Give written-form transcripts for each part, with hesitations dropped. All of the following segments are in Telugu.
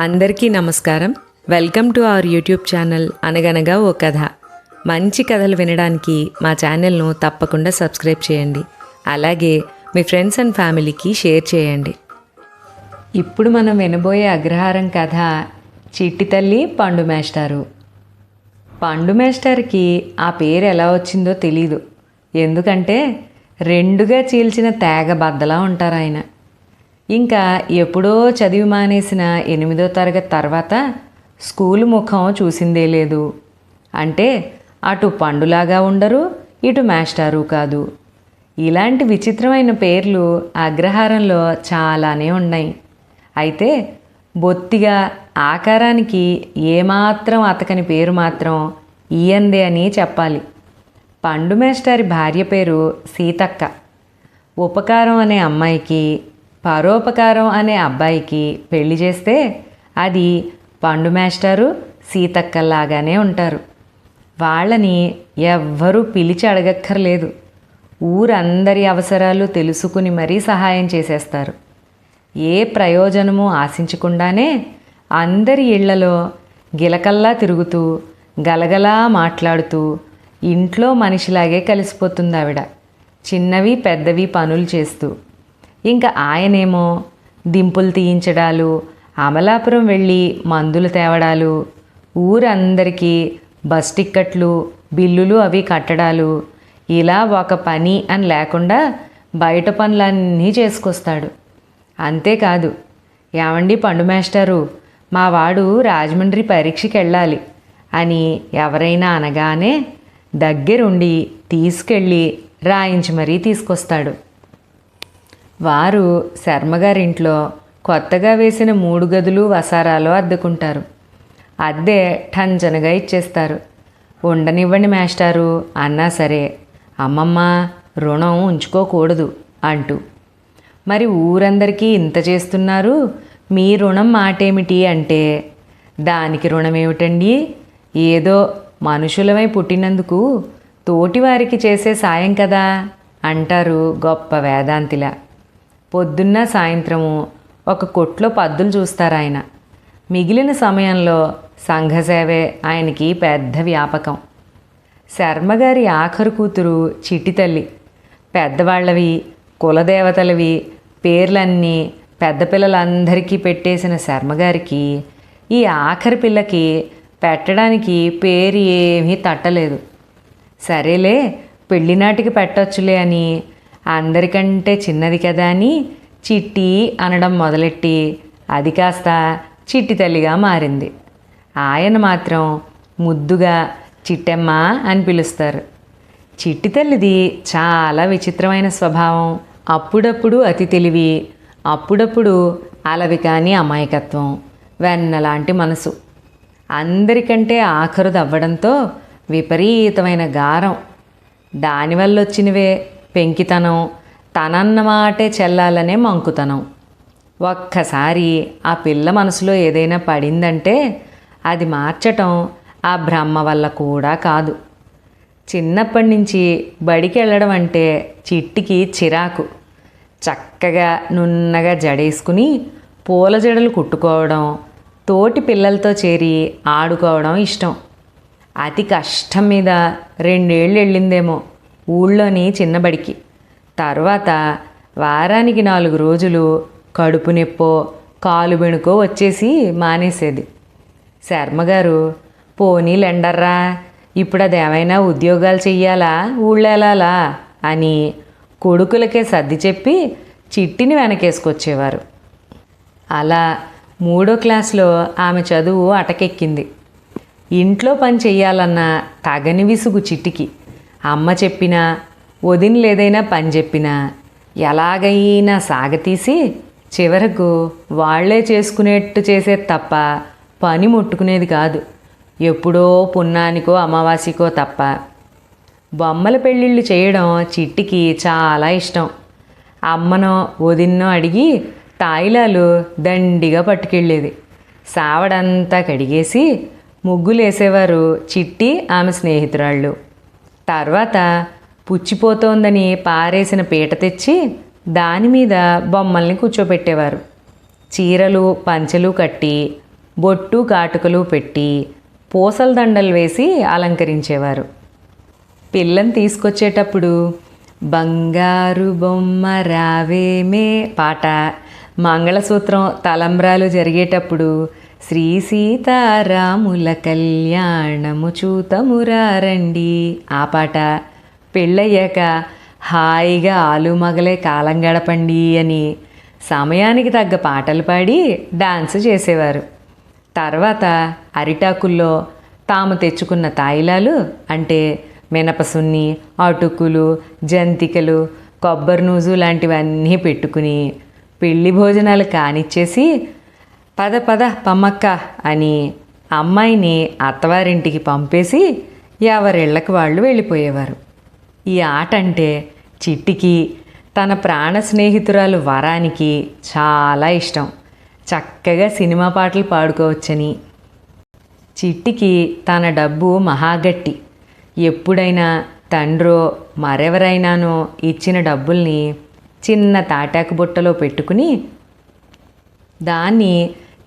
అందరికీ నమస్కారం. Welcome to our YouTube channel అనగనగా ఓ కథ. మంచి కథలు వినడానికి మా ఛానల్ను తప్పకుండా సబ్స్క్రైబ్ చేయండి. అలాగే మీ ఫ్రెండ్స్ అండ్ ఫ్యామిలీకి షేర్ చేయండి. ఇప్పుడు మనం వినబోయే అగ్రహారం కథ చిట్టి తల్లి పండు మేస్టారు. పండు మేస్టార్కి ఆ పేరు ఎలా వచ్చిందో తెలీదు. ఎందుకంటే రెండుగా చీల్చిన తేగ బద్దలా ఉంటారు ఆయన. ఇంకా ఎప్పుడో చదివి మానేసిన 8వ తరగతి తర్వాత స్కూలు ముఖం చూసిందే లేదు. అంటే అటు పండులాగా ఉండరు, ఇటు మేస్టారు కాదు. ఇలాంటి విచిత్రమైన పేర్లు అగ్రహారంలో చాలానే ఉన్నాయి. అయితే బొత్తిగా ఆకారానికి ఏమాత్రం అతకని పేరు మాత్రం ఈయందే అని చెప్పాలి. పండు మేస్టారి భార్య పేరు సీతక్క. ఉపకారం అనే అమ్మాయికి, పరోపకారం అనే అబ్బాయికి పెళ్లి చేస్తే అది పండు మేస్టారు సీతక్కలాగానే ఉంటారు. వాళ్ళని ఎవ్వరూ పిలిచి అడగక్కర్లేదు. ఊరందరి అవసరాలు తెలుసుకుని మరీ సహాయం చేసేస్తారు. ఏ ప్రయోజనము ఆశించకుండానే అందరి ఇళ్లలో గిలకల్లా తిరుగుతూ గలగలా మాట్లాడుతూ ఇంట్లో మనిషిలాగే కలిసిపోతుంది ఆవిడ, చిన్నవి పెద్దవి పనులు చేస్తూ. ఇంకా ఆయనేమో దింపులు తీయించడాలు, అమలాపురం వెళ్ళి మందులు తేవడాలు, ఊరందరికీ బస్ టిక్కెట్లు బిల్లులు అవి కట్టడాలు, ఇలా ఒక పని అని లేకుండా బయట పనులన్నీ చేసుకొస్తాడు. అంతేకాదు, ఏమండి పండు మేస్టారు, మా వాడు రాజమండ్రి పరీక్షకి వెళ్ళాలి అని ఎవరైనా అనగానే దగ్గరుండి తీసుకెళ్ళి రాయించి మరీ తీసుకొస్తాడు. వారు శర్మగారింట్లో కొత్తగా వేసిన 3 గదులు వసారాలు అద్దెకుంటారు. అద్దె ఠంచనగా ఇచ్చేస్తారు. ఉండనివ్వండి మేస్టారు అన్నా సరే, అమ్మమ్మ రుణం ఉంచుకోకూడదు అంటూ. మరి ఊరందరికీ ఇంత చేస్తున్నారు, మీ రుణం మాటేమిటి అంటే, దానికి రుణం ఏమిటండి, ఏదో మనుషులమై పుట్టినందుకు తోటివారికి చేసే సాయం కదా అంటారు గొప్ప వేదాంతిలా. పొద్దున్న సాయంత్రము ఒక కొట్లో పద్దులు చూస్తారాయన. మిగిలిన సమయంలో సంఘసేవే ఆయనకి పెద్ద వ్యాపకం. శర్మగారి ఆఖరు కూతురు చిట్టి తల్లి. పెద్దవాళ్ళవి కులదేవతలవి పేర్లన్నీ పెద్ద పిల్లలందరికీ పెట్టేసిన శర్మగారికి ఈ ఆఖరి పిల్లకి పెట్టడానికి పేరు ఏమీ తట్టలేదు. సరేలే పెళ్ళినాటికి పెట్టొచ్చులే అని, అందరికంటే చిన్నది కదా అని చిట్టి అనడం మొదలెట్టి అది కాస్త చిట్టి తల్లిగా మారింది. ఆయన మాత్రం ముద్దుగా చిట్టెమ్మ అని పిలుస్తారు. చిట్టి తల్లిది చాలా విచిత్రమైన స్వభావం. అప్పుడప్పుడు అతి తెలివి, అప్పుడప్పుడు అలవి కాని అమాయకత్వం, వెన్నలాంటి మనసు. అందరికంటే ఆఖరుది అవ్వడంతో విపరీతమైన గారం. దానివల్ల వచ్చినవే పెంకితనం, తనన్నమాటే చెల్లాలనే మంకుతనం. ఒక్కసారి ఆ పిల్ల మనసులో ఏదైనా పడిందంటే అది మార్చటం ఆ బ్రహ్మ వల్ల కూడా కాదు. చిన్నప్పటి నుంచి బడికి వెళ్ళడం అంటే చిట్టికి చిరాకు. చక్కగా నున్నగా జడేసుకుని పూల జడలు కుట్టుకోవడం, తోటి పిల్లలతో చేరి ఆడుకోవడం ఇష్టం. అతి కష్టం మీద 2 ఏళ్ళు వెళ్ళిందేమో ఊళ్ళోని చిన్నబడికి. తర్వాత వారానికి 4 రోజులు కడుపు నొప్పో కాలు బెణుకో వచ్చేసి మానేసేది. శర్మగారు, పోనీలెండర్రా, ఇప్పుడు అదేమైనా ఉద్యోగాలు చెయ్యాలా ఊళ్ళెలాలా అని కొడుకులకే సర్ది చెప్పి చిట్టిని వెనకేసుకొచ్చేవారు. అలా 3వ క్లాసులో ఆమె చదువు అటకెక్కింది. ఇంట్లో పని చెయ్యాలన్న తగని విసుగు చిట్టికి. అమ్మ చెప్పినా వదినలేదైనా పని చెప్పినా ఎలాగైనా సాగతీసి చివరకు వాళ్లే చేసుకునేట్టు చేసేది తప్ప పని ముట్టుకునేది కాదు. ఎప్పుడో పున్నానికో అమావాస్యకో తప్ప. బొమ్మల పెళ్ళిళ్ళు చేయడం చిట్టికి చాలా ఇష్టం. అమ్మనో వదిన్నో అడిగి తాయిలాలు దండిగా పట్టుకెళ్ళేది. సావడంతా కడిగేసి ముగ్గులేసేవారు చిట్టి ఆమె స్నేహితురాళ్ళు. తర్వాత పుచ్చిపోతోందని పారేసిన పీట తెచ్చి దానిమీద బొమ్మల్ని కూర్చోబెట్టేవారు. చీరలు పంచెలు కట్టి బొట్టు కాటుకలు పెట్టి పూసల దండలు వేసి అలంకరించేవారు. పిల్లని తీసుకొచ్చేటప్పుడు బంగారు బొమ్మ రావేమే పాట, మంగళసూత్రం తలంబ్రాలు జరిగేటప్పుడు శ్రీ సీతారాముల కళ్యాణము చూతమురారండి ఆ పాట, పెళ్ళయ్యాక హాయిగా ఆలుమగలే కాలం గడపండి అని సమయానికి తగ్గ పాటలు పాడి డాన్స్ చేసేవారు. తర్వాత అరిటాకుల్లో తాము తెచ్చుకున్న తాయిలాలు అంటే మినపసున్ని, అటుకులు, జంతికలు, కొబ్బరి నూజు లాంటివన్నీ పెట్టుకుని పెళ్లి భోజనాలు కానిచ్చేసి పద పద పమ్మక్క అని అమ్మాయిని అత్తవారింటికి పంపేసి ఎవరిళ్ళకి వాళ్ళు వెళ్ళిపోయేవారు. ఈ ఆట అంటే చిట్టికి తన ప్రాణ స్నేహితురాలు వరానికి చాలా ఇష్టం. చక్కగా సినిమా పాటలు పాడుకోవచ్చని. చిట్టికి తన డబ్బు మహాగట్టి. ఎప్పుడైనా తండ్రో మరెవరైనానో ఇచ్చిన డబ్బుల్ని చిన్న తాటాకు బుట్టలో పెట్టుకుని దాన్ని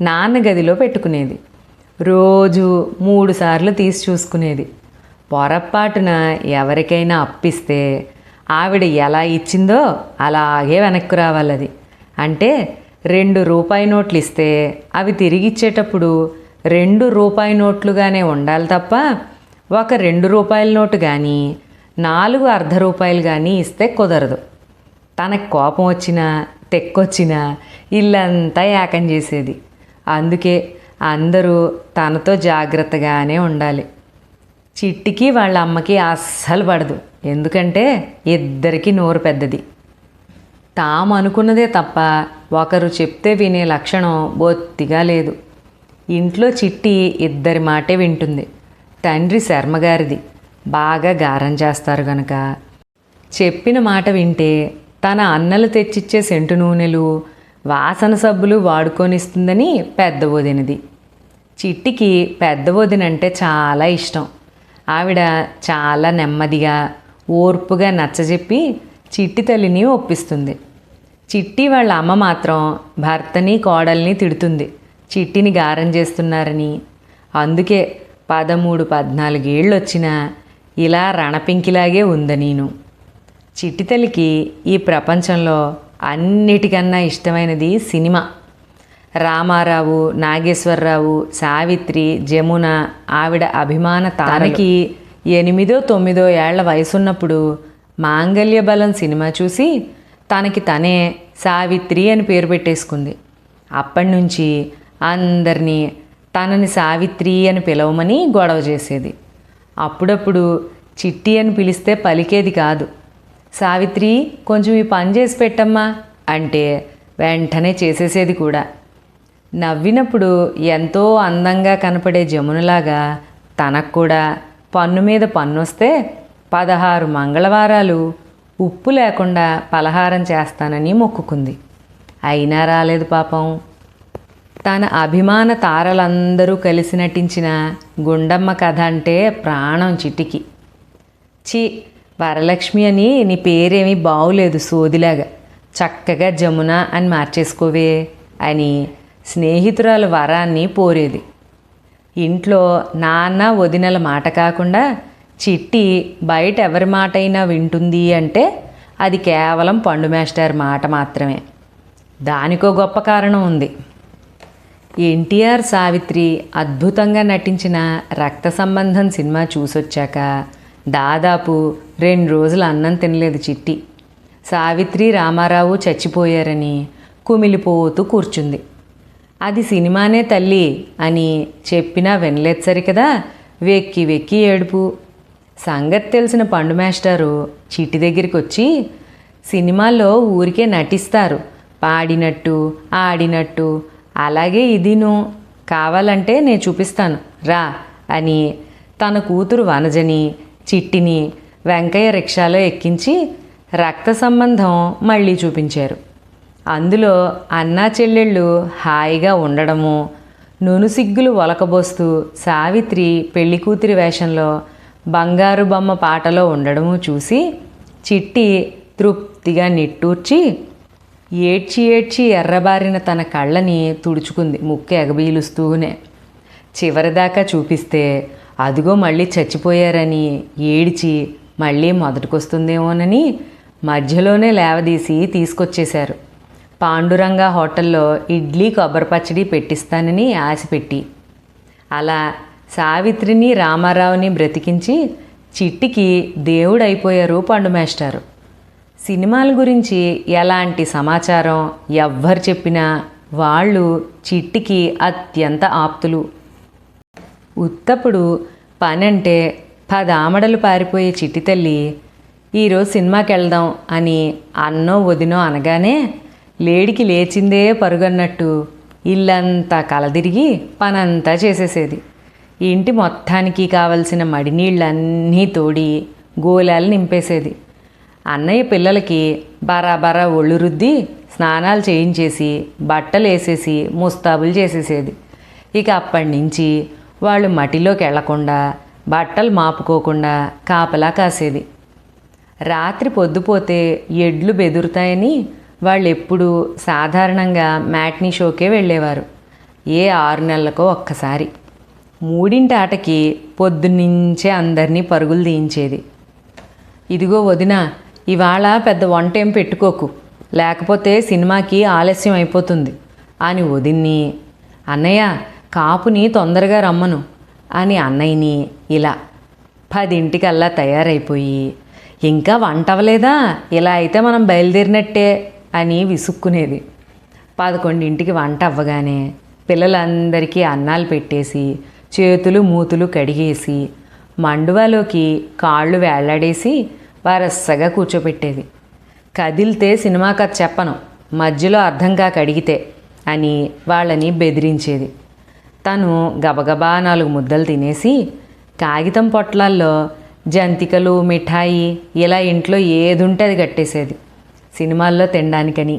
నాన్నగదిలో పెట్టుకునేది. రోజు 3 సార్లు తీసి చూసుకునేది. పొరపాటున ఎవరికైనా అప్పిస్తే ఆవిడ ఎలా ఇచ్చిందో అలాగే వెనక్కు రావాలది. అంటే 2 రూపాయి నోట్లు ఇస్తే అవి తిరిగి ఇచ్చేటప్పుడు 2 రూపాయి నోట్లుగానే ఉండాలి తప్ప ఒక 2 రూపాయల నోటు కానీ 4 అర్ధ రూపాయలు కానీ ఇస్తే కుదరదు. తనకు కోపం వచ్చినా తెక్కొచ్చినా ఇల్లంతా ఏకం చేసేది. అందుకే అందరూ తనతో జాగ్రత్తగానే ఉండాలి. చిట్టికి వాళ్ళ అమ్మకి అస్సలు పడదు. ఎందుకంటే ఇద్దరికీ నోరు పెద్దది. తాము అనుకున్నదే తప్ప ఒకరు చెప్తే వినే లక్షణం బొత్తిగా లేదు. ఇంట్లో చిట్టి ఇద్దరి మాటే వింటుంది. తండ్రి శర్మగారిది బాగా గారం చేస్తారు గనక చెప్పిన మాట వింటే తన అన్నలు తెచ్చిచ్చే సెంటు నూనెలు, వాసన సబ్బులు వాడుకొనిస్తుందని పెద్ద వదినది. చిట్టికి పెద్ద వదినంటే చాలా ఇష్టం. ఆవిడ చాలా నెమ్మదిగా ఓర్పుగా నచ్చజెప్పి చిట్టి తల్లిని ఒప్పిస్తుంది. చిట్టి వాళ్ళ అమ్మ మాత్రం భర్తని కోడల్ని తిడుతుంది చిట్టిని గారం చేస్తున్నారని. అందుకే 13-14 ఏళ్ళు వచ్చినా ఇలా రణపింకిలాగే ఉందనీను. చిట్టి తల్లికి ఈ ప్రపంచంలో అన్నిటికన్నా ఇష్టమైనది సినిమా. రామారావు, నాగేశ్వరరావు, సావిత్రి, జమున ఆవిడ అభిమాన తారకి 8-9 ఏళ్ల వయసున్నప్పుడు మాంగళ్య బలం సినిమా చూసి తనకి తనే సావిత్రి అని పేరు పెట్టేసుకుంది. అప్పటి నుంచి అందరినీ తనని సావిత్రి అని పిలవమని గొడవ చేసేది. అప్పుడప్పుడు చిట్టి అని పిలిస్తే పలికేది కాదు. సావిత్రి కొంచెం ఈ పని చేసి పెట్టమ్మా అంటే వెంటనే చేసేసేది కూడా. నవ్వినప్పుడు ఎంతో అందంగా కనపడే జమునలాగా తనకు కూడా పన్ను మీద పన్నొస్తే 16 మంగళవారాలు ఉప్పు లేకుండా పలహారం చేస్తానని మొక్కుకుంది. అయినా రాలేదు పాపం. తన అభిమాన తారలందరూ కలిసి నటించిన గుండమ్మ కథ అంటే ప్రాణం చిట్టికి. చి వరలక్ష్మి అని నీ పేరేమీ బావులేదు సోదిలాగా, చక్కగా జమున అని మార్చేసుకోవే అని స్నేహితురాలు వరాన్ని పోరేది. ఇంట్లో నాన్న వదినల మాట కాకుండా చిట్టి బయట ఎవరి మాట అయినా వింటుంది అంటే అది కేవలం పండు మాస్టర్ మాట మాత్రమే. దానికో గొప్ప కారణం ఉంది. ఎన్టీఆర్ సావిత్రి అద్భుతంగా నటించిన రక్త సంబంధం సినిమా చూసొచ్చాక దాదాపు 2 రోజులు అన్నం తినలేదు చిట్టి. సావిత్రి రామారావు చచ్చిపోయారని కుమిలిపోతూ కూర్చుంది. అది సినిమానే తల్లి అని చెప్పినా వినలేదు సరికదా, వెక్కి వెక్కి ఏడుపు. సంగతి తెలిసిన పండు మాస్టారు చిట్టి దగ్గరికి వచ్చి, సినిమాల్లో ఊరికే నటిస్తారు, పాడినట్టు ఆడినట్టు, అలాగే ఇదిను, కావాలంటే నేను చూపిస్తాను రా అని తన కూతురు వనజని చిట్టిని వెంకయ్య రిక్షాలో ఎక్కించి రక్త సంబంధం మళ్ళీ చూపించారు. అందులో అన్నా చెల్లెళ్ళు హాయిగా ఉండడము, నునుసిగ్గులు ఒలకబోస్తూ సావిత్రి పెళ్లి కూతురి వేషంలో బంగారు బొమ్మ పాటలో ఉండడము చూసి చిట్టి తృప్తిగా నిట్టూర్చి, ఏడ్చి ఏడ్చి ఎర్రబారిన తన కళ్ళని తుడుచుకుంది ముక్కు ఎగబీలుస్తూనే. చివరిదాకా చూపిస్తే అదిగో మళ్ళీ చచ్చిపోయారని ఏడిచి మళ్ళీ మొదటికొస్తుందేమోనని మధ్యలోనే లేవదీసి తీసుకొచ్చేశారు. పాండురంగ హోటల్లో ఇడ్లీ కొబ్బరి పచ్చడి పెట్టిస్తానని ఆశపెట్టి. అలా సావిత్రిని రామారావుని బ్రతికించి చిట్టికి దేవుడైపోయారు పండు మేస్టారు. సినిమాల గురించి ఎలాంటి సమాచారం ఎవ్వరు చెప్పినా వాళ్ళు చిట్టికి అత్యంత ఆప్తులు. ఉత్తప్పుడు పనంటే 10 ఆమడలు పారిపోయే చిట్టి తల్లి ఈరోజు సినిమాకి వెళ్దాం అని అన్నో వదినో అనగానే లేడికి లేచిందే పరుగన్నట్టు ఇల్లంతా కలదిరిగి పనంతా చేసేసేది. ఇంటి మొత్తానికి కావలసిన మడినీళ్ళన్నీ తోడి గోళాలు నింపేసేది. అన్నయ్య పిల్లలకి బరాబరా ఒళ్ళు రుద్ది స్నానాలు చేయించేసి బట్టలు వేసేసి ముస్తాబులు చేసేసేది. ఇక అప్పటి నుంచి వాళ్ళు మటిలోకి వెళ్లకుండా బట్టలు మాపుకోకుండా కాపలా కాసేది. రాత్రి పొద్దుపోతే ఎడ్లు బెదురుతాయని వాళ్ళు ఎప్పుడూ సాధారణంగా మ్యాట్నీ షోకే వెళ్ళేవారు. ఏ 6 నెలలకో ఒక్కసారి. 3 ఆటకి పొద్దున్నుంచే అందరినీ పరుగులు తీయించేది. ఇదిగో వదిన, ఇవాళ పెద్ద వంటేం పెట్టుకోకు, లేకపోతే సినిమాకి ఆలస్యం అయిపోతుంది అని వదిన్ని, అన్నయ్య కాపుని తొందరగా రమ్మను అని అన్నయ్యని ఇలా 10 తయారైపోయి, ఇంకా వంట అవ్వలేదా, ఇలా అయితే మనం బయలుదేరినట్టే అని విసుక్కునేది. 11 వంట అవ్వగానే పిల్లలందరికీ అన్నాలు పెట్టేసి చేతులు మూతులు కడిగేసి మండువాలోకి కాళ్ళు వేళ్లాడేసి వరసగా కూర్చోపెట్టేది. కదిలితే సినిమా కథ చెప్పను, మధ్యలో అర్థం కాక అడిగితే అని వాళ్ళని బెదిరించేది. తను గబగబా 4 ముద్దలు తినేసి కాగితం పొట్లాల్లో జంతికలు మిఠాయి ఇలా ఇంట్లో ఏదుంటే అది కట్టేసేది. సినిమాల్లో తినడానికని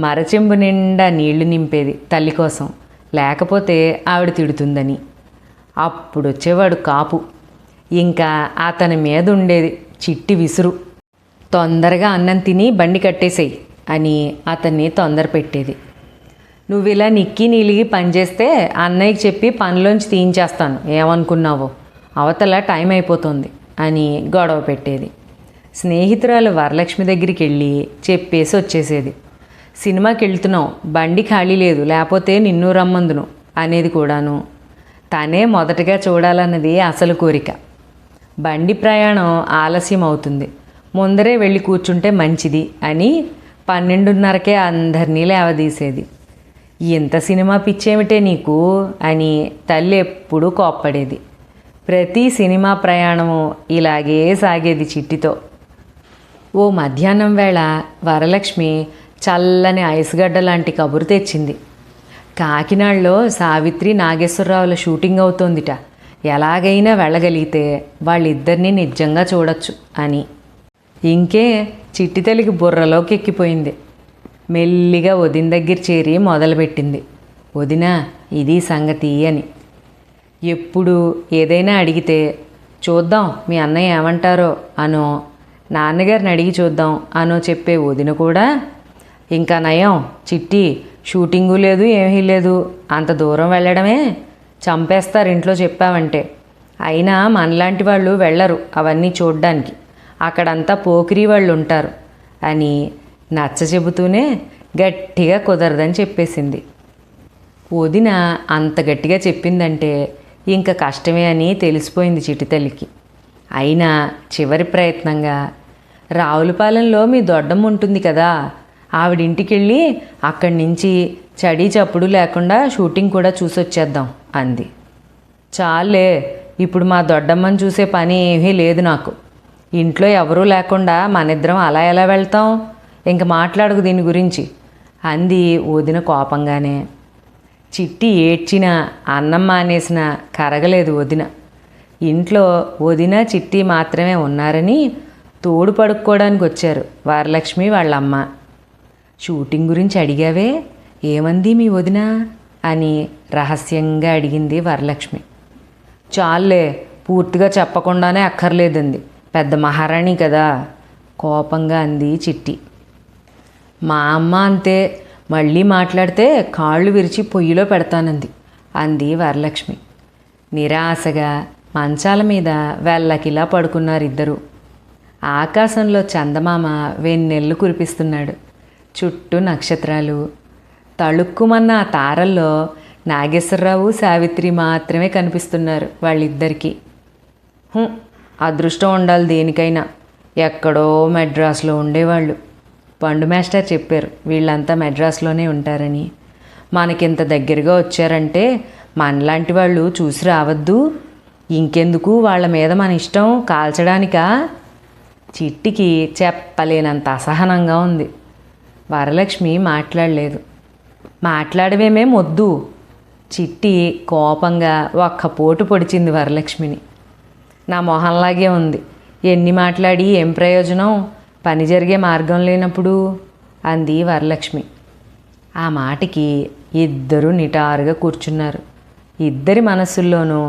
మరచెంబు నిండా నీళ్లు నింపేది తల్లి కోసం, లేకపోతే ఆవిడ తిడుతుందని. అప్పుడు వచ్చేవాడు కాపు. ఇంకా అతని మీద ఉండేది చిట్టి విసురు. తొందరగా అన్నం తిని బండి కట్టేసేయి అని అతన్ని తొందర పెట్టేది. నువ్వు ఇలా నిక్కి నీలిగి పనిచేస్తే అన్నయ్యకి చెప్పి పనిలోంచి తీయించేస్తాను, ఏమనుకున్నావో, అవతల టైం అయిపోతుంది అని గొడవ పెట్టేది. స్నేహితురాలు వరలక్ష్మి దగ్గరికి వెళ్ళి చెప్పేసి వచ్చేసేది. సినిమాకి వెళ్తున్నావు, బండి ఖాళీ లేదు, లేకపోతే నిన్ను రమ్మందును అనేది కూడాను. తనే మొదటగా చూడాలన్నది అసలు కోరిక. బండి ప్రయాణం ఆలస్యం అవుతుంది, ముందరే వెళ్ళి కూర్చుంటే మంచిది అని 12:30కే అందరినీ లేవదీసేది. ఇంత సినిమా పిచ్చేమిటే నీకు అని తల్లి ఎప్పుడూ కోప్పడేది. ప్రతి సినిమా ప్రయాణము ఇలాగే సాగేది చిట్టితో. ఓ మధ్యాహ్నం వేళ వరలక్ష్మి చల్లని ఐసుగడ్డ లాంటి కబురు తెచ్చింది. కాకినాడలో సావిత్రి నాగేశ్వరరావుల షూటింగ్ అవుతోందిట, ఎలాగైనా వెళ్ళగలిగితే వాళ్ళిద్దరినీ నిజంగా చూడొచ్చు అని. ఇంకే చిట్టి తల్లికి బుర్రలోకి ఎక్కిపోయింది. మెల్లిగా వదిన దగ్గర చేరి మొదలుపెట్టింది, వదినా ఇది సంగతి అని. ఎప్పుడు ఏదైనా అడిగితే చూద్దాం మీ అన్నయ్య ఏమంటారో అనో, నాన్నగారిని అడిగి చూద్దాం అనో చెప్పే వదిన కూడా, ఇంకా నయం చిట్టి, షూటింగు లేదు ఏమీ లేదు, అంత దూరం వెళ్ళడమే, చంపేస్తారు ఇంట్లో చెప్పావంటే, అయినా మనలాంటి వాళ్ళు వెళ్ళరు అవన్నీ చూడ్డానికి, అక్కడంతా పోకిరీ వాళ్ళు ఉంటారు అని నచ్చ చెబుతూనే గట్టిగా కుదరదని చెప్పేసింది. వదిన అంత గట్టిగా చెప్పిందంటే ఇంకా కష్టమే అని తెలిసిపోయింది చిట్టి తల్లికి. అయినా చివరి ప్రయత్నంగా, రావులపాలెంలో మీ దొడ్డమ్మ ఉంటుంది కదా, ఆవిడింటికి వెళ్ళి అక్కడి నుంచి చడీ చప్పుడు లేకుండా షూటింగ్ కూడా చూసొచ్చేద్దాం అంది. చాలే, ఇప్పుడు మా దొడ్డమ్మని చూసే పని ఏమీ లేదు నాకు, ఇంట్లో ఎవరూ లేకుండా మనిద్దరం అలా ఎలా వెళ్తాం, ఇంక మాట్లాడకు దీని గురించి అంది వదిన కోపంగానే. చిట్టి ఏడ్చినా అన్నం మానేసినా కరగలేదు వదిన. ఇంట్లో వదిన చిట్టి మాత్రమే ఉన్నారని తోడు పడుక్కోవడానికి వచ్చారు వరలక్ష్మి వాళ్ళమ్మ. షూటింగ్ గురించి అడిగావే, ఏమంది మీ వదిన అని రహస్యంగా అడిగింది వరలక్ష్మి. చాలే, పూర్తిగా చెప్పకుండానే అక్కర్లేదంది, పెద్ద మహారాణి కదా కోపంగా అంది చిట్టి. మా అమ్మ అంతే, మళ్ళీ మాట్లాడితే కాళ్ళు విరిచి పొయ్యిలో పెడతానంది అంది వరలక్ష్మి. నిరాశగా మంచాల మీద వెళ్ళకిలా పడుకున్నారిద్దరూ. ఆకాశంలో చందమామ వెన్నెల్లు కురిపిస్తున్నాడు. చుట్టూ నక్షత్రాలు. తళుక్కుమన్న ఆ తారల్లో నాగేశ్వరరావు సావిత్రి మాత్రమే కనిపిస్తున్నారు వాళ్ళిద్దరికీ. అదృష్టం ఉండాలి దేనికైనా. ఎక్కడో మెడ్రాస్లో ఉండేవాళ్ళు. పండు మాస్టర్ చెప్పారు వీళ్ళంతా మెడ్రాస్లోనే ఉంటారని. మనకింత దగ్గరగా వచ్చారంటే మనలాంటి వాళ్ళు చూసి రావద్దు. ఇంకెందుకు వాళ్ళ మీద మన ఇష్టం కాల్చడానికా? చిట్టికి చెప్పలేనంత అసహనంగా ఉంది. వరలక్ష్మి మాట్లాడలేదు. మాట్లాడవేమే మొద్దు. చిట్టి కోపంగా ఒక్క పోటు పొడిచింది వరలక్ష్మిని. నా మొహంలాగే ఉంది. ఎన్ని మాట్లాడి ఏం ప్రయోజనం, పని జరిగే మార్గం లేనప్పుడు అంది వరలక్ష్మి. ఆ మాటకి ఇద్దరూ నిటారుగా కూర్చున్నారు. ఇద్దరి మనస్సుల్లోనూ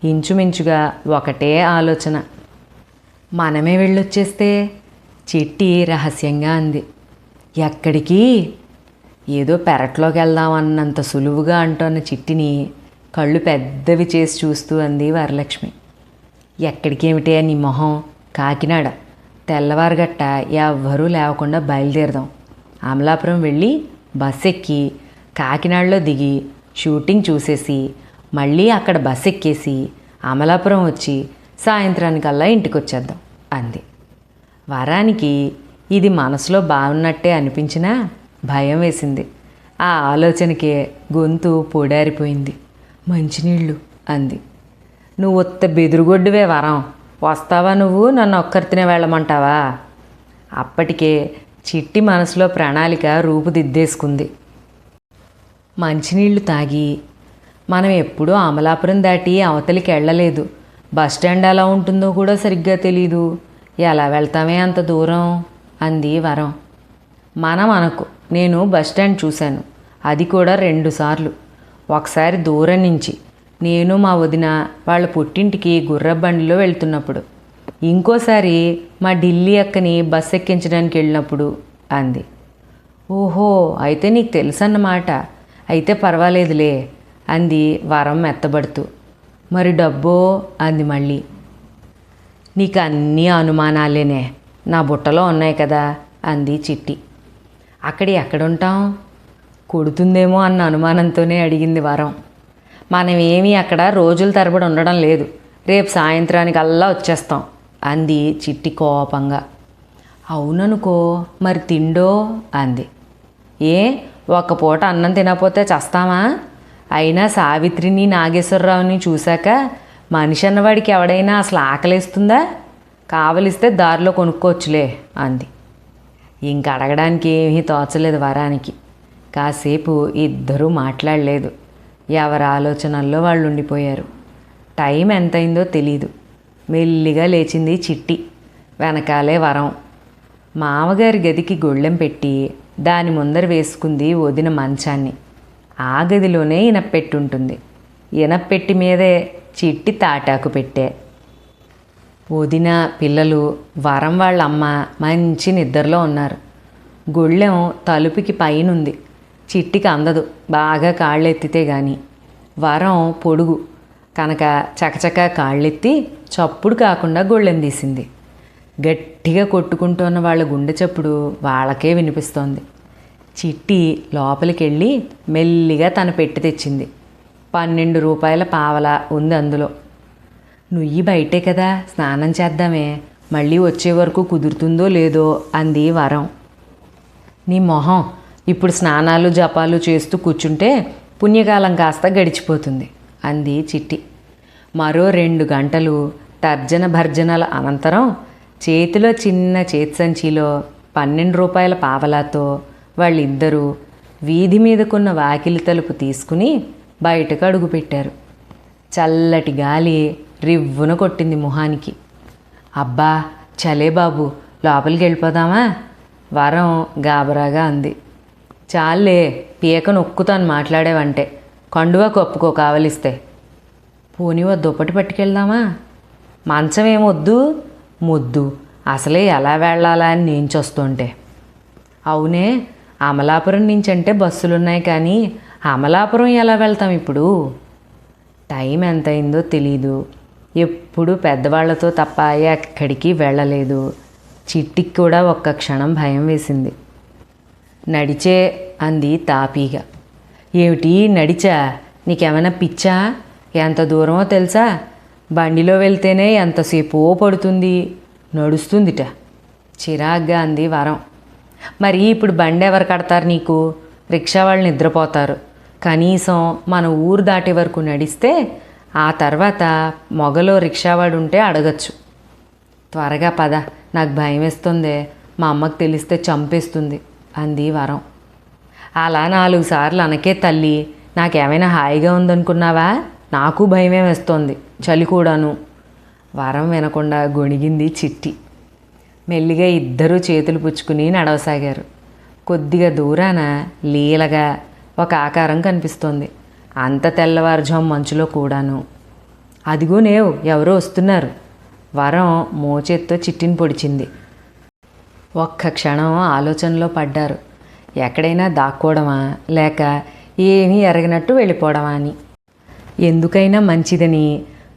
ఇంచుమించుగా ఒకటే ఆలోచన. మనమే వెళ్ళొచ్చేస్తే చిట్టి రహస్యంగా అంది. ఎక్కడికి? ఏదో పెరట్లోకి వెళ్దామన్నంత సులువుగా అంటోన్న చిట్టిని కళ్ళు పెద్దవి చేసి చూస్తూ అంది వరలక్ష్మి. ఎక్కడికేమిటే నీ మొహం? కాకినాడ. తెల్లవారుగట్ట ఎవ్వరూ లేవకుండా బయలుదేరదాం. అమలాపురం వెళ్ళి బస్ ఎక్కి కాకినాడలో దిగి షూటింగ్ చూసేసి మళ్ళీ అక్కడ బస్ ఎక్కేసి అమలాపురం వచ్చి సాయంత్రానికల్లా ఇంటికి వచ్చేద్దాం అంది. వరానికి ఇది మనసులో బాగున్నట్టే అనిపించినా భయం వేసింది. ఆ ఆలోచనకే గొంతు పొడారిపోయింది. మంచినీళ్ళు అంది. నువ్వు ఉత్త బెదురుగొడ్డువే వరం. వస్తావా నువ్వు? నన్ను ఒక్కరితోనే వెళ్ళమంటావా? అప్పటికే చిట్టి మనసులో ప్రణాళిక రూపుదిద్దేసుకుంది. మంచినీళ్లు తాగి మనం ఎప్పుడూ అమలాపురం దాటి అవతలికి వెళ్ళలేదు. బస్టాండ్ ఎలా ఉంటుందో కూడా సరిగ్గా తెలీదు. ఎలా వెళ్తామే అంత దూరం అంది వరం. మనం అనకు. నేను బస్టాండ్ చూశాను, అది కూడా 2 సార్లు. ఒకసారి దూరం నుంచి నేను మా వదిన వాళ్ళ పుట్టింటికి గుర్రబండిలో వెళ్తున్నప్పుడు, ఇంకోసారి మా ఢిల్లీ అక్కని బస్ ఎక్కించడానికి వెళ్ళినప్పుడు అంది. ఓహో, అయితే నీకు తెలుసన్నమాట. అయితే పర్వాలేదులే అంది వరం మెత్తబడుతూ. మరి డబ్బో అంది మళ్ళీ. నీకు అన్నీ అనుమానాలేనే, నా బుట్టలో ఉన్నాయి కదా అంది చిట్టి. అక్కడ ఎక్కడుంటాం? కొడుతుందేమో అన్న అనుమానంతోనే అడిగింది వరం. మనమేమీ అక్కడ రోజుల తరబడి ఉండడం లేదు. రేపు సాయంత్రానికల్లా వచ్చేస్తాం అంది చిట్టి కోపంగా. అవుననుకో, మరి తిండో అంది. ఏ, ఒక్క పూట అన్నం తినకపోతే చస్తామా? అయినా సావిత్రిని నాగేశ్వరరావుని చూశాక మనిషి అన్నవాడికి ఎవడైనా అసలు ఆకలేస్తుందా? కావలిస్తే దారిలో కొనుక్కోవచ్చులే అంది. ఇంక అడగడానికి ఏమీ తోచలేదు వరానికి. కాసేపు ఇద్దరూ మాట్లాడలేదు. ఎవరి ఆలోచనల్లో వాళ్ళు ఉండిపోయారు. టైం ఎంతైందో తెలీదు. మెల్లిగా లేచింది చిట్టి. వెనకాలే వరం. మామగారి గదికి గొళ్ళెం పెట్టి దాని ముందర వేసుకుంది వదిన మంచాన్ని. ఆ గదిలోనే ఇనప్పెట్టుంటుంది. ఇనప్పెట్టి మీదే చిట్టి తాటాకు పెట్టే. వదిన, పిల్లలు, వరం వాళ్ళ అమ్మ మంచి నిద్రలో ఉన్నారు. గొళ్ళెం తలుపుకి పైనుంది. చిట్టికి అందదు బాగా కాళ్ళెత్తితే గాని. వరం పొడుగు కనుక చకచక కాళ్ళెత్తి చప్పుడు కాకుండా గొళ్ళెం తీసింది. గట్టిగా కొట్టుకుంటున్న వాళ్ళ గుండె చప్పుడు వాళ్ళకే వినిపిస్తోంది. చిట్టి లోపలికి వెళ్ళి మెల్లిగా తన పెట్టి తెచ్చింది. 12 రూపాయల పావలా ఉంది అందులో. నుయ్యి బయటే కదా, స్నానం చేద్దామే, మళ్ళీ వచ్చే వరకు కుదురుతుందో లేదో అంది వరం. నీ మొహం, ఇప్పుడు స్నానాలు జపాలు చేస్తూ కూర్చుంటే పుణ్యకాలం కాస్త గడిచిపోతుంది అంది చిట్టి. మరో 2 గంటలు తర్జన భర్జనల అనంతరం చేతిలో చిన్న చేతి సంచిలో 12 రూపాయల పావలాతో వాళ్ళిద్దరూ వీధి మీదకున్న వాకిలి తలుపు తీసుకుని బయటకు అడుగుపెట్టారు. చల్లటి గాలి రివ్వున కొట్టింది మొహానికి. అబ్బా చలే బాబు, లోపలికి వెళ్ళిపోదామా? వరం గాబరాగా అంది. చాలే, పీక నొక్కుతాను మాట్లాడేవంటే. కండువా కప్పుకో కావలిస్తే. పోనీ ఓ దుప్పటి పట్టుకెళ్దామా? మంచం ఏమొద్దు. ముద్దు అసలే ఎలా వెళ్ళాలా అని నేను చూస్తుంటే. అవునే, అమలాపురం నుంచి అంటే బస్సులున్నాయి కానీ అమలాపురం ఎలా వెళ్తాం ఇప్పుడు? టైం ఎంతైందో తెలీదు. ఎప్పుడు పెద్దవాళ్లతో తప్ప ఎక్కడికి వెళ్ళలేదు. చిట్టికి కూడా ఒక్క క్షణం భయం వేసింది. నడిచే అంది తాపీగా. ఏమిటి నడిచా? నీకేమైనా పిచ్చా? ఎంత దూరమో తెలుసా? బండిలో వెళ్తేనే ఎంతసేపో పడుతుంది, నడుస్తుందిట చిరాగ్గా అంది వరం. మరి ఇప్పుడు బండి ఎవరు కడతారు నీకు? రిక్షా వాళ్ళు నిద్రపోతారు. కనీసం మన ఊరు దాటే వరకు నడిస్తే ఆ తర్వాత మొగలో రిక్షావాడు ఉంటే అడగచ్చు. త్వరగా పద, నాకు భయం వేస్తుందే, మా అమ్మకు తెలిస్తే చంపేస్తుంది అంది వరం. అలా 4 సార్లు అనకే తల్లి, నాకేమైనా హాయిగా ఉందనుకున్నావా? నాకు భయమే వేస్తోంది, చలి కూడాను. వరం వినకుండా గొణిగింది చిట్టి. మెల్లిగా ఇద్దరూ చేతులు పుచ్చుకుని నడవసాగారు. కొద్దిగా దూరాన లీలగా ఒక ఆకారం కనిపిస్తోంది. అంత తెల్లవారుజాము మంచులో కూడాను. అదిగో నేవు, ఎవరో వస్తున్నారు. వరం మోచేత్తో చిట్టిని పొడిచింది. ఒక్క క్షణం ఆలోచనలో పడ్డారు. ఎక్కడైనా దాక్కోవడమా లేక ఏమీ ఎరగనట్టు వెళ్ళిపోవడమా అని. ఎందుకైనా మంచిదని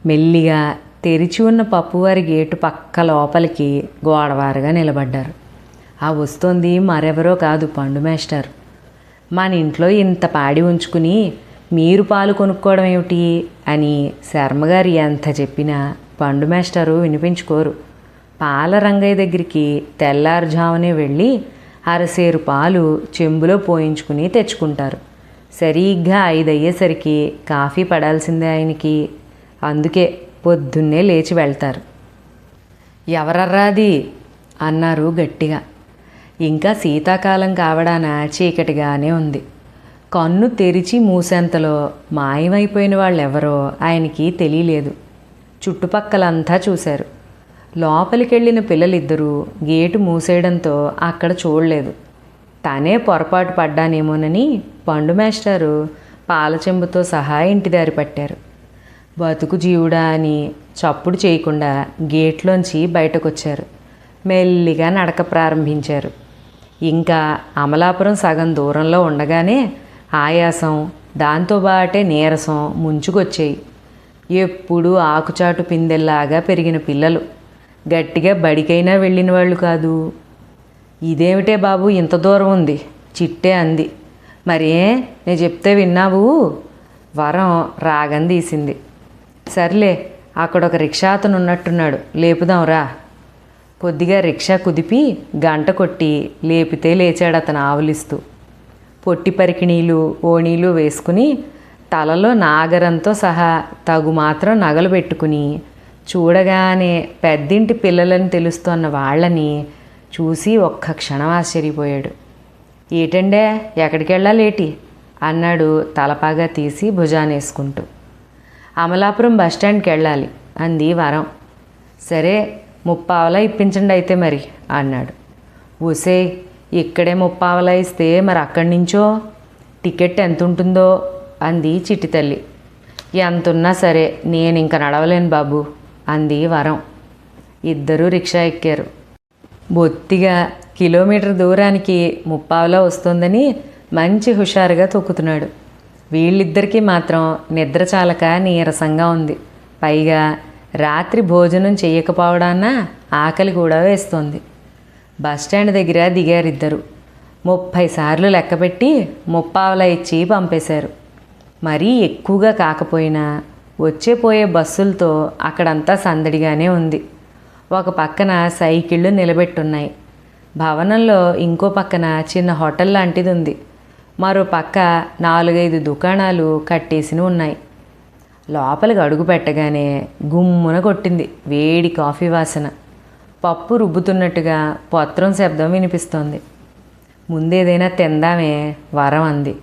మెల్లిగా తెరిచి ఉన్న పప్పువారి గేటు పక్క లోపలికి గోడవారుగా నిలబడ్డారు. ఆ వస్తోంది మరెవరో కాదు, పండు మేస్టర్. మన ఇంట్లో ఇంత పాడి ఉంచుకుని మీరు పాలు కొనుక్కోవడం ఏమిటి అని శర్మగారు ఎంత చెప్పినా పండు మేస్టరు వినిపించుకోరు. పాల రంగయ్య దగ్గరికి తెల్లారుజామునే వెళ్ళి అరసేరు పాలు చెంబులో పోయించుకుని తెచ్చుకుంటారు. సరిగ్గా 5 అయ్యేసరికి కాఫీ పడాల్సిందే ఆయనకి. అందుకే పొద్దున్నే లేచి వెళ్తారు. ఎవరర్రాది అన్నారు గట్టిగా. ఇంకా శీతాకాలం కావడాన చీకటిగానే ఉంది. కన్ను తెరిచి మూసేంతలో మాయమైపోయిన వాళ్ళెవరో ఆయనకి తెలియలేదు. చుట్టుపక్కలంతా చూశారు. లోపలికెళ్ళిన పిల్లలిద్దరూ గేటు మూసేయడంతో అక్కడ చూడలేదు. తనే పొరపాటు పడ్డానేమోనని పండు మేస్టారు పాల చెంబుతో సహా ఇంటి దారి పట్టారు. బతుకు జీవుడా అని చప్పుడు చేయకుండా గేట్లోంచి బయటకొచ్చారు. మెల్లిగా నడక ప్రారంభించారు. ఇంకా అమలాపురం సగం దూరంలో ఉండగానే ఆయాసం, దాంతోబాటే నీరసం ముంచుకొచ్చాయి. ఎప్పుడూ ఆకుచాటు పిందెల్లాగా పెరిగిన పిల్లలు, గట్టిగా బడికైనా వెళ్ళిన వాళ్ళు కాదు. ఇదేమిటే బాబు ఇంత దూరం ఉంది, చిట్టే అంది. మరే నేను చెప్తే విన్నావు? వరం రాగం తీసింది. సర్లే, అక్కడ ఒక రిక్షా అతను ఉన్నట్టున్నాడు, లేపుదాంరా. కొద్దిగా రిక్షా కుదిపి గంట కొట్టి లేపితే లేచాడు అతను ఆవులిస్తూ. పొట్టి పరికిణీలు ఓణీలు వేసుకుని తలలో నాగరంతో సహా తగు మాత్రం నగలు పెట్టుకుని చూడగానే పెద్దింటి పిల్లలని తెలుస్తున్న వాళ్ళని చూసి ఒక్క క్షణం ఆశ్చర్యపోయాడు. ఏటండే, ఎక్కడికి వెళ్ళాలేటి అన్నాడు తలపాగా తీసి భుజానేసుకుంటూ. అమలాపురం బస్టాండ్కి వెళ్ళాలి అంది వరం. సరే, 30 ఇప్పించండి అయితే మరి అన్నాడు. ఊసే, ఇక్కడే 30 ఇస్తే మరి అక్కడి నుంచో టికెట్ ఎంత ఉంటుందో అంది చిట్టి తల్లి. ఎంతున్నా సరే నేను ఇంక నడవలేను బాబు అంది వరం. ఇద్దరూ రిక్షా ఎక్కారు. బొత్తిగా కిలోమీటర్ దూరానికి 30 వస్తుందని మంచి హుషారుగా తొక్కుతున్నాడు. వీళ్ళిద్దరికీ మాత్రం నిద్ర చాలక నీరసంగా ఉంది. పైగా రాత్రి భోజనం చెయ్యకపోవడాన్న ఆకలి కూడా వేస్తోంది. బస్టాండ్ దగ్గర దిగారిద్దరు. 30 సార్లు లెక్కపెట్టి 30 ఇచ్చి పంపేశారు. మరీ ఎక్కువగా కాకపోయినా వచ్చేపోయే బస్సులతో అక్కడంతా సందడిగానే ఉంది. ఒక పక్కన సైకిళ్ళు నిలబెట్టున్నాయి. భవనంలో ఇంకో పక్కన చిన్న హోటల్ లాంటిది ఉంది. మరో పక్క 4-5 దుకాణాలు కట్టేసి ఉన్నాయి. లోపలికి అడుగు పెట్టగానే గుమ్మున కొట్టింది వేడి కాఫీ వాసన. పప్పు రుబ్బుతున్నట్టుగా పత్రం శబ్దం వినిపిస్తోంది. ముందేదైనా తిందామే వరం అంది.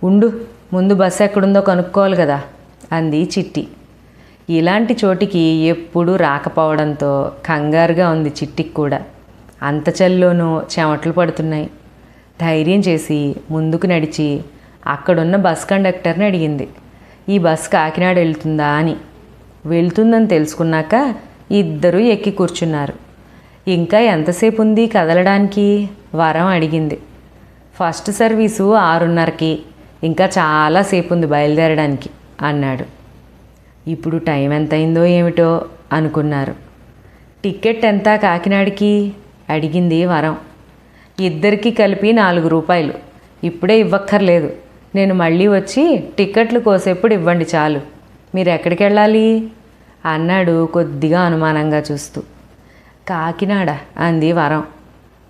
ఉండు, ముందు బస్సు ఎక్కడుందో కనుక్కోవాలి కదా అంది చిట్టి. ఇలాంటి చోటికి ఎప్పుడూ రాకపోవడంతో కంగారుగా ఉంది చిట్టికి కూడా. అంత చల్లోనూ చెమటలు పడుతున్నాయి. ధైర్యం చేసి ముందుకు నడిచి అక్కడున్న బస్ కండక్టర్ని అడిగింది, ఈ బస్ కాకినాడ వెళ్తుందా అని. వెళ్తుందని తెలుసుకున్నాక ఇద్దరూ ఎక్కి కూర్చున్నారు. ఇంకా ఎంతసేపు ఉంది కదలడానికి వరం అడిగింది. ఫస్ట్ సర్వీసు 6:30కి, ఇంకా చాలాసేపు ఉంది బయలుదేరడానికి అన్నాడు. ఇప్పుడు టైం ఎంతైందో ఏమిటో అనుకున్నారు. టికెట్ ఎంత కాకినాడకి అడిగింది వరం. ఇద్దరికీ కలిపి 4 రూపాయలు. ఇప్పుడే ఇవ్వక్కర్లేదు, నేను మళ్ళీ వచ్చి టిక్కెట్లు కోసేప్పుడు ఇవ్వండి చాలు. మీరు ఎక్కడికి వెళ్ళాలి అన్నాడు కొద్దిగా అనుమానంగా చూస్తూ. కాకినాడ అంది వరం.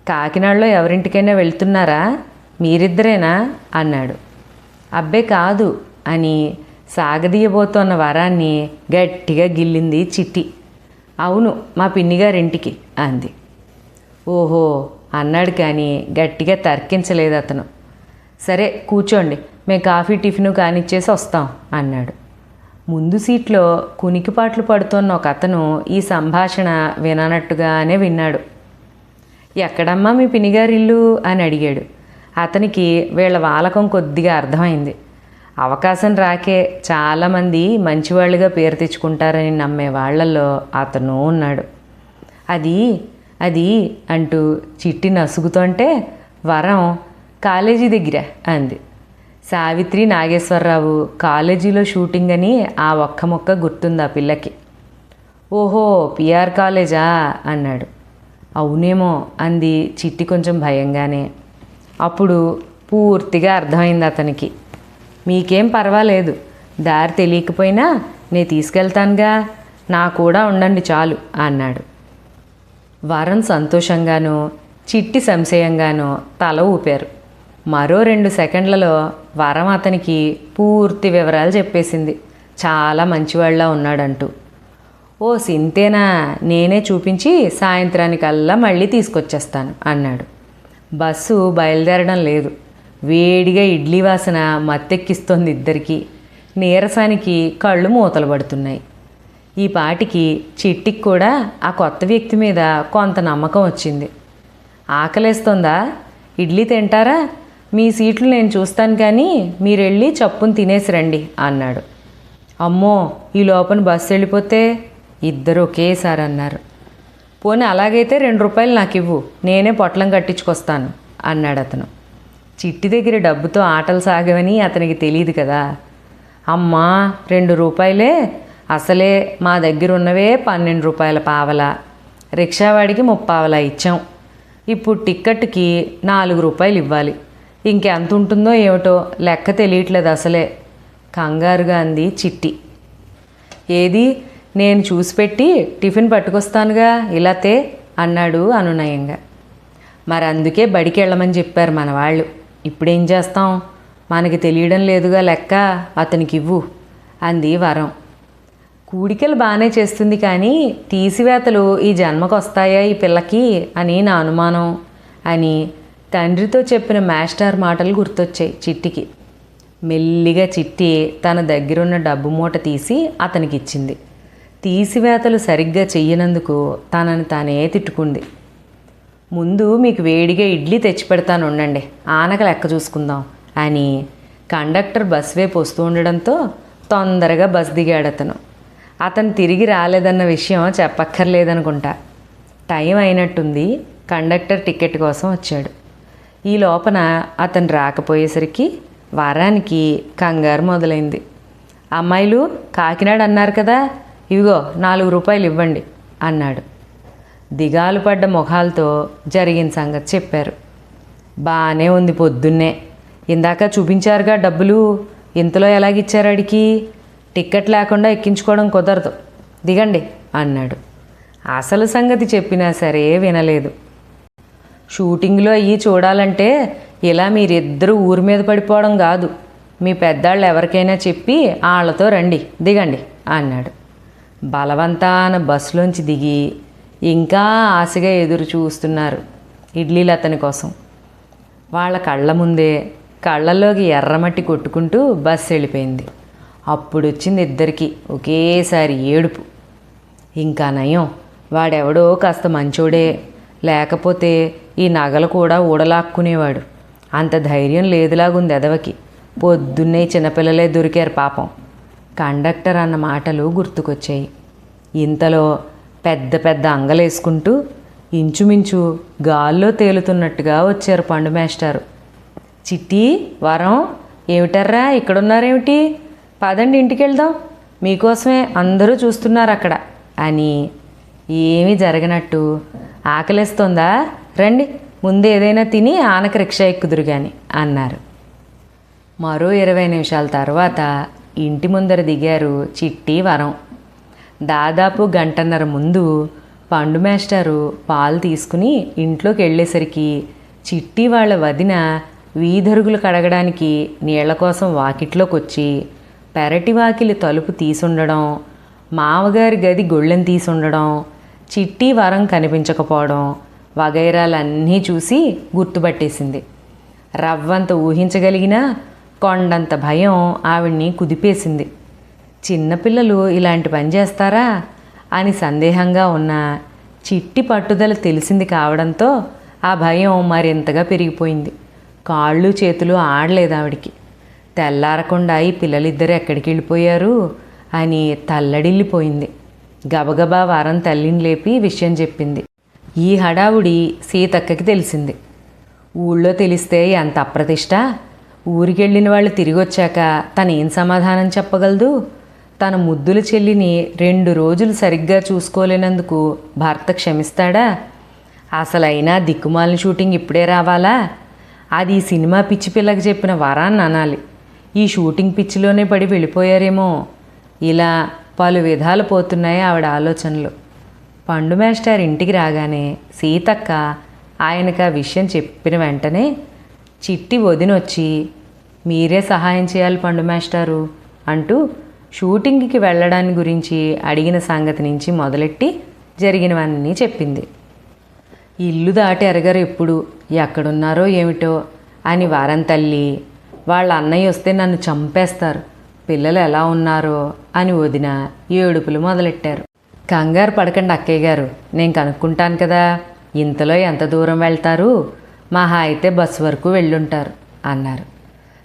కాకినాడలో ఎవరింటికైనా వెళ్తున్నారా, మీరిద్దరేనా అన్నాడు. అబ్బే కాదు అని సాగదీయబోతున్న వరాన్ని గట్టిగా గిల్లింది చిట్టి. అవును, మా పిన్నిగారింటికి అంది. ఓహో అన్నాడు కానీ గట్టిగా తర్కించలేదు అతను. సరే కూర్చోండి, మేము కాఫీ టిఫిన్ కానిచ్చేసి వస్తాం అన్నాడు. ముందు సీట్లో కునికిపాట్లు పడుతున్న ఒక అతను ఈ సంభాషణ విననట్టుగానే విన్నాడు. ఎక్కడమ్మా మీ పిన్నిగారిల్లు అని అడిగాడు. అతనికి వీళ్ళ వాలకం కొద్దిగా అర్థమైంది. అవకాశం రాకే చాలామంది మంచివాళ్ళుగా పేరు తెచ్చుకుంటారని నమ్మే వాళ్ళల్లో అతను ఉన్నాడు. అది అది అంటూ చిట్టి నసుగుతుంటే వరం కాలేజీ దగ్గర అంది. సావిత్రి నాగేశ్వరరావు కాలేజీలో షూటింగ్ అని ఆ ఒక్క మొక్క గుర్తుంది ఆ పిల్లకి. ఓహో పిఆర్ కాలేజా అన్నాడు. అవునేమో అంది చిట్టి కొంచెం భయంగానే. అప్పుడు పూర్తిగా అర్థమైంది అతనికి. మీకేం పర్వాలేదు, దారి తెలియకపోయినా నేను తీసుకెళ్తానుగా, నా కూడా ఉండండి చాలు అన్నాడు. వరం సంతోషంగానూ చిట్టి సంశయంగానూ తల ఊపారు. మరో 2 సెకండ్లలో వరం అతనికి పూర్తి వివరాలు చెప్పేసింది, చాలా మంచివాళ్ళ ఉన్నాడంటూ. ఓ సింతేనా, నేనే చూపించి సాయంత్రానికల్లా మళ్ళీ తీసుకొచ్చేస్తాను అన్నాడు. బస్సు బయలుదేరడం లేదు. వేడిగా ఇడ్లీ వాసన మత్తెక్కిస్తోంది ఇద్దరికీ. నీరసానికి కళ్ళు మూతలు పడుతున్నాయి. ఈ పాటికి చిట్టికి కూడా ఆ కొత్త వ్యక్తి మీద కొంత నమ్మకం వచ్చింది. ఆకలేస్తోందా, ఇడ్లీ తింటారా, మీ సీట్లు నేను చూస్తాను కానీ మీరెళ్ళి చప్పుని తినేసి రండి అన్నాడు. అమ్మో ఈ లోపల బస్సు వెళ్ళిపోతే ఇద్దరు ఒకేసారి అన్నారు. పోనీ అలాగైతే 2 రూపాయలు నాకు ఇవ్వు, నేనే పొట్లం కట్టించుకొస్తాను అన్నాడు అతను. చిట్టి దగ్గర డబ్బుతో ఆటలు సాగవని అతనికి తెలియదు కదా. అమ్మా 2 రూపాయలే, అసలే మా దగ్గర ఉన్నవే 12 రూపాయల పావలా, రిక్షావాడికి 30 ఇచ్చాం. ఇప్పుడు టిక్కెట్కి 4 రూపాయలు ఇవ్వాలి. ఇంకెంత ఉంటుందో ఏమిటో లెక్క తెలియట్లేదు అసలే కంగారుగా అంది చిట్టి. ఏది, నేను చూసిపెట్టి టిఫిన్ పట్టుకొస్తానుగా ఇలాతే అన్నాడు అనునయంగా. మరి అందుకే బడికి వెళ్ళమని చెప్పారు మన వాళ్ళు. ఇప్పుడేం చేస్తాం, మనకి తెలియడం లేదుగా లెక్క, అతనికి ఇవ్వు అంది వరం. కూడికలు బాగానే చేస్తుంది కానీ తీసివేతలు ఈ జన్మకు వస్తాయా ఈ పిల్లకి అని నా అనుమానం అని తండ్రితో చెప్పిన మాస్టర్ మాటలు గుర్తొచ్చాయి చిట్టికి. మెల్లిగా చిట్టి తన దగ్గరున్న డబ్బు మూట తీసి అతనికి ఇచ్చింది. తీసివేతలు సరిగ్గా చెయ్యనందుకు తనని తానే తిట్టుకుంది. ముందు మీకు వేడిగా ఇడ్లీ తెచ్చి పెడతాను ఉండండి, ఆనక లెక్క చూసుకుందాం అని కండక్టర్ బస్ వైపు వస్తూ ఉండడంతో తొందరగా బస్ దిగాడు అతను. అతను తిరిగి రాలేదన్న విషయం చెప్పక్కర్లేదనుకుంటా. టైం అయినట్టుంది. కండక్టర్ టికెట్ కోసం వచ్చాడు. ఈ లోపల అతను రాకపోయేసరికి వారానికి కంగారు మొదలైంది. అమ్మాయిలు కాకినాడ అన్నారు కదా, ఇవిగో 4 రూపాయలు ఇవ్వండి అన్నాడు. దిగాలు పడ్డ మొఖాలతో జరిగిన సంగతి చెప్పారు. బాగానే ఉంది, పొద్దున్నే ఇందాక చూపించారుగా డబ్బులు, ఇంతలో ఎలాగిచ్చారు అడికి, టిక్కెట్ లేకుండా ఎక్కించుకోవడం కుదరదు, దిగండి అన్నాడు. అసలు సంగతి చెప్పినా సరే వినలేదు. షూటింగ్లో అయ్యి చూడాలంటే ఇలా మీరిద్దరూ ఊరి మీద పడిపోవడం కాదు, మీ పెద్దాళ్ళు ఎవరికైనా చెప్పి వాళ్ళతో రండి, దిగండి అన్నాడు. బలవంతాన బస్సులోంచి దిగి ఇంకా ఆశగా ఎదురు చూస్తున్నారు ఇడ్లీలు అతని కోసం. వాళ్ళ కళ్ళ ముందే కళ్ళల్లోకి ఎర్రమట్టి కొట్టుకుంటూ బస్సు వెళ్ళిపోయింది. అప్పుడు వచ్చింది ఇద్దరికి ఒకేసారి ఏడుపు. ఇంకా నయం, వాడెవడో కాస్త మంచోడే, లేకపోతే ఈ నగలు కూడా ఊడలాక్కునేవాడు. అంత ధైర్యం లేదులాగుంది ఎదవకి. పొద్దున్నే చిన్నపిల్లలే దొరికారు పాపం. కండక్టర్ అన్న మాటలు గుర్తుకొచ్చాయి. ఇంతలో పెద్ద పెద్ద అంగలేసుకుంటూ ఇంచుమించు గాల్లో తేలుతున్నట్టుగా వచ్చారు పండు మేస్టారు. చిట్టి, వరం, ఏమిటర్రా ఇక్కడున్నారేమిటి? పదండి ఇంటికి వెళ్దాం, మీకోసమే అందరూ చూస్తున్నారు అక్కడ అని ఏమీ జరగనట్టు, ఆకలేస్తోందా, రండి ముందు ఏదైనా తిని ఆనక రిక్షా ఎక్కుదురు గాని అన్నారు. మరో 20 నిమిషాల తర్వాత ఇంటి ముందర దిగారు చిట్టి, వరం. దాదాపు గంటన్నర ముందు పండు మేస్టారు పాలు తీసుకుని ఇంట్లోకి వెళ్ళేసరికి చిట్టి వాళ్ళ వదిన వీధరుగులు కడగడానికి నీళ్ల కోసం వాకిట్లోకి వచ్చి పెరటి వాకిలి తలుపు తీసుండడం, మామగారి గది గొళ్ళెం తీసుండడం, చిట్టి, వరం కనిపించకపోవడం వగైరాలన్నీ చూసి గుర్తుపట్టేసింది. రవ్వంత ఊహించగలిగినా కొండంత భయం ఆవిడ్ని కుదిపేసింది. చిన్నపిల్లలు ఇలాంటి పని చేస్తారా అని సందేహంగా ఉన్న చిట్టి పట్టుదల తెలిసింది కావడంతో ఆ భయం మరింతగా పెరిగిపోయింది. కాళ్ళు చేతులు ఆడలేదు ఆవిడికి. తెల్లారకుండా ఈ పిల్లలిద్దరూ ఎక్కడికి వెళ్ళిపోయారు అని తల్లడిల్లిపోయింది. గబగబా వరం తల్లిని లేపి విషయం చెప్పింది. ఈ హడావుడి సీతక్కకి తెలిసింది. ఊళ్ళో తెలిస్తే ఎంత అప్రతిష్ట! ఊరికెళ్ళిన వాళ్ళు తిరిగి వచ్చాక తనేం సమాధానం చెప్పగలదు? తన ముద్దుల చెల్లిని 2 రోజులు సరిగ్గా చూసుకోలేనందుకు భర్త క్షమిస్తాడా? అసలైనా దిక్కుమాలిన షూటింగ్ ఇప్పుడే రావాలా? అది సినిమా పిచ్చి పిల్లకి చెప్పిన వరాన్ని అనాలి. ఈ షూటింగ్ పిచ్చిలోనే పడి వెళ్ళిపోయారేమో. ఇలా పలు విధాలు పోతున్నాయి ఆవిడ ఆలోచనలు. పండు మేస్టర్ ఇంటికి రాగానే సీతక్క ఆయనకు ఆ విషయం చెప్పిన వెంటనే చిట్టి వదినొచ్చి, మీరే సహాయం చేయాలి పండు మేస్టారు అంటూ షూటింగ్కి వెళ్ళడాన్ని గురించి అడిగిన సంగతి నుంచి మొదలెట్టి జరిగినవన్నీ చెప్పింది. ఇల్లు దాటి ఎరగరు ఎప్పుడు, ఎక్కడున్నారో ఏమిటో అని వారం తల్లి, వాళ్ళ అన్నయ్య వస్తే నన్ను చంపేస్తారు, పిల్లలు ఎలా ఉన్నారో అని వదిన ఏడుపులు మొదలెట్టారు. కంగారు పడకండి అక్కయ్య గారు, నేను కనుక్కుంటాను కదా, ఇంతలో ఎంత దూరం వెళ్తారు, మహా అయితే బస్సు వరకు వెళ్ళుంటారు అన్నారు.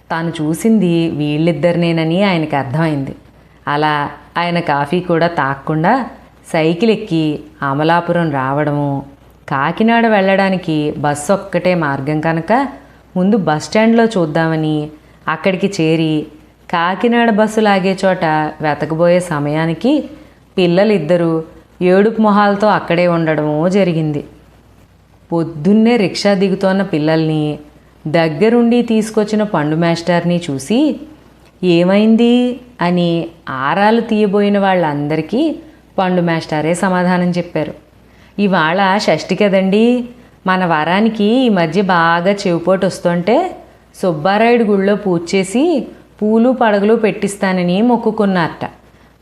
తాను చూసింది వీళ్ళిద్దరినేనని ఆయనకు అర్థమైంది. అలా ఆయన కాఫీ కూడా తాగకుండా సైకిల్ ఎక్కి అమలాపురం రావడము, కాకినాడ వెళ్ళడానికి బస్సు ఒక్కటే మార్గం కనుక ముందు బస్ స్టాండ్లో చూద్దామని అక్కడికి చేరి కాకినాడ బస్సు లాగే చోట వెతకబోయే సమయానికి పిల్లలిద్దరూ ఏడుపు మొహాలతో అక్కడే ఉండడము జరిగింది. పొద్దున్నే రిక్షా దిగుతోన్న పిల్లల్ని దగ్గరుండి తీసుకొచ్చిన పండు మేస్టార్ని చూసి ఏమైంది అని ఆరాలు తీయబోయిన వాళ్ళందరికీ పండు మేస్టారే సమాధానం చెప్పారు. ఇవాళ షష్ఠి కదండి, మన వరానికి ఈ మధ్య బాగా చెవిపోటు వస్తుంటే సుబ్బారాయుడు గుళ్ళో పూజ చేసి పూలు పడగలు పెట్టిస్తానని మొక్కుకున్నారట.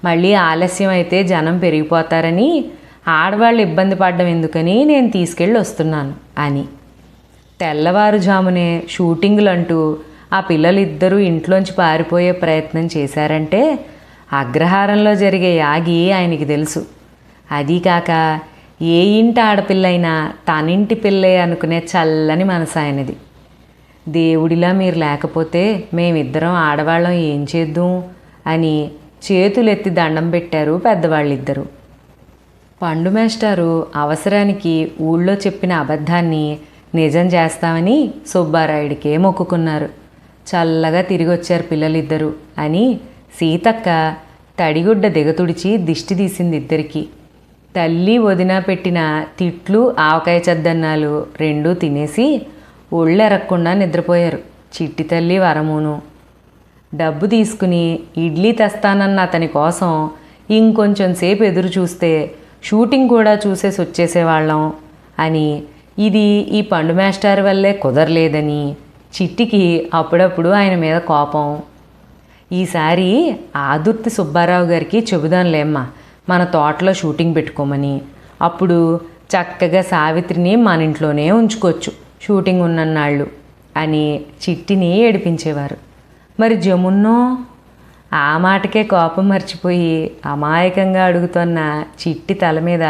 మళ్ళీ ఆలస్యం అయితే జనం పెరిగిపోతారని ఆడవాళ్ళు ఇబ్బంది పడ్డం ఎందుకని నేను తీసుకెళ్ళి వస్తున్నాను అని. తెల్లవారుజామునే షూటింగులంటూ ఆ పిల్లలిద్దరూ ఇంట్లోంచి పారిపోయే ప్రయత్నం చేశారంటే అగ్రహారంలో జరిగే యాగి ఆయనకి తెలుసు. అదీ కాక ఏ ఇంటి ఆడపిల్లైనా తనింటి పిల్లే అనుకునే చల్లని మనసు ఆయనది. దేవుడిలా మీరు లేకపోతే మేమిద్దరం ఆడవాళ్ళం ఏం చేద్దాం అని చేతులెత్తి దండం పెట్టారు పెద్దవాళ్ళిద్దరూ. పండు మేస్టారు అవసరానికి ఊళ్ళో చెప్పిన అబద్ధాన్ని నిజం చేస్తామని సుబ్బారాయుడికే మొక్కుకున్నారు. చల్లగా తిరిగి వచ్చారు పిల్లలిద్దరూ అని సీతక్క తడిగుడ్డ దిగతుడిచి దిష్టి తీసింది ఇద్దరికి. తల్లి వదిన పెట్టిన తిట్లు ఆవకాయ చద్దన్నాలు 2 తినేసి ఒళ్ళెరక్కుండా నిద్రపోయారు చిట్టి తల్లి వరమును. డబ్బు తీసుకుని ఇడ్లీ తెస్తానన్న అతని కోసం ఇంకొంచెం సేపు ఎదురు చూస్తే షూటింగ్ కూడా చూసేసి వచ్చేసేవాళ్ళం అని, ఇది ఈ పండు మేస్టార్ వల్లే కుదరలేదని చిట్టికి అప్పుడప్పుడు ఆయన మీద కోపం. ఈసారి ఆదుర్తి సుబ్బారావు గారికి చెబుదాంలేమ్మా మన తోటలో షూటింగ్ పెట్టుకోమని, అప్పుడు చక్కగా సావిత్రిని మన ఇంట్లోనే ఉంచుకోవచ్చు షూటింగ్ ఉన్నన్నాళ్ళు అని చిట్టిని ఏడిపించేవారు. మరి జమున్నో? ఆ మాటకే కోపం మర్చిపోయి అమాయకంగా అడుగుతున్న చిట్టి తల మీద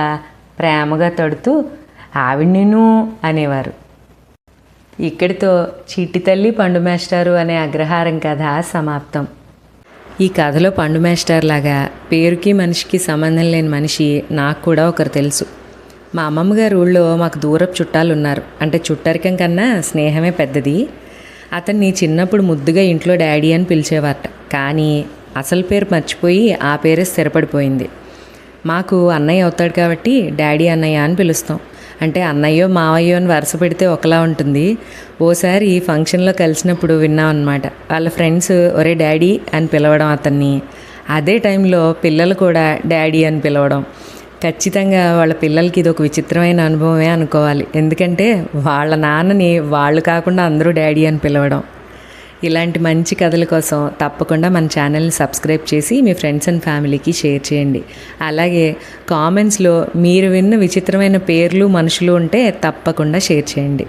ప్రేమగా తడుతూ ఆవిడ నేను అనేవారు. ఇక్కడితో చిట్టి తల్లి పండు మేస్టారు అనే అగ్రహారం కథ సమాప్తం. ఈ కథలో పండు మేస్టార్ లాగా పేరుకి మనిషికి సంబంధం లేని మనిషి నాకు కూడా ఒకరు తెలుసు. మా అమ్మమ్మ గారి ఊళ్ళో మాకు దూరపు చుట్టాలు ఉన్నారు. అంటే చుట్టరికం కన్నా స్నేహమే పెద్దది. అతన్ని చిన్నప్పుడు ముద్దుగా ఇంట్లో డాడీ అని పిలిచేవారట. కానీ అసలు పేరు మర్చిపోయి ఆ పేరే స్థిరపడిపోయింది. మాకు అన్నయ్య అవుతాడు కాబట్టి డాడీ అన్నయ్య అని పిలుస్తాం. అంటే అన్నయ్యో మావయ్యో అని వరుస పెడితే ఒకలా ఉంటుంది. ఓసారి ఫంక్షన్లో కలిసినప్పుడు విన్నాం అనమాట. వాళ్ళ ఫ్రెండ్స్ ఒరే డాడీ అని పిలవడం అతన్ని. అదే టైంలో పిల్లలు కూడా డాడీ అని పిలవడం. ఖచ్చితంగా వాళ్ళ పిల్లలకి ఇది ఒక విచిత్రమైన అనుభవమే అనుకోవాలి. ఎందుకంటే వాళ్ళ నాన్నని వాళ్ళు కాకుండా అందరూ డాడీ అని పిలవడం. ఇలాంటి మంచి కథల కోసం తప్పకుండా మన ఛానల్ని సబ్స్క్రైబ్ చేసి మీ ఫ్రెండ్స్ అండ్ ఫ్యామిలీకి షేర్ చేయండి. అలాగే కామెంట్స్లో మీరు విన్న విచిత్రమైన పేర్లు మనుషులు ఉంటే తప్పకుండా షేర్ చేయండి.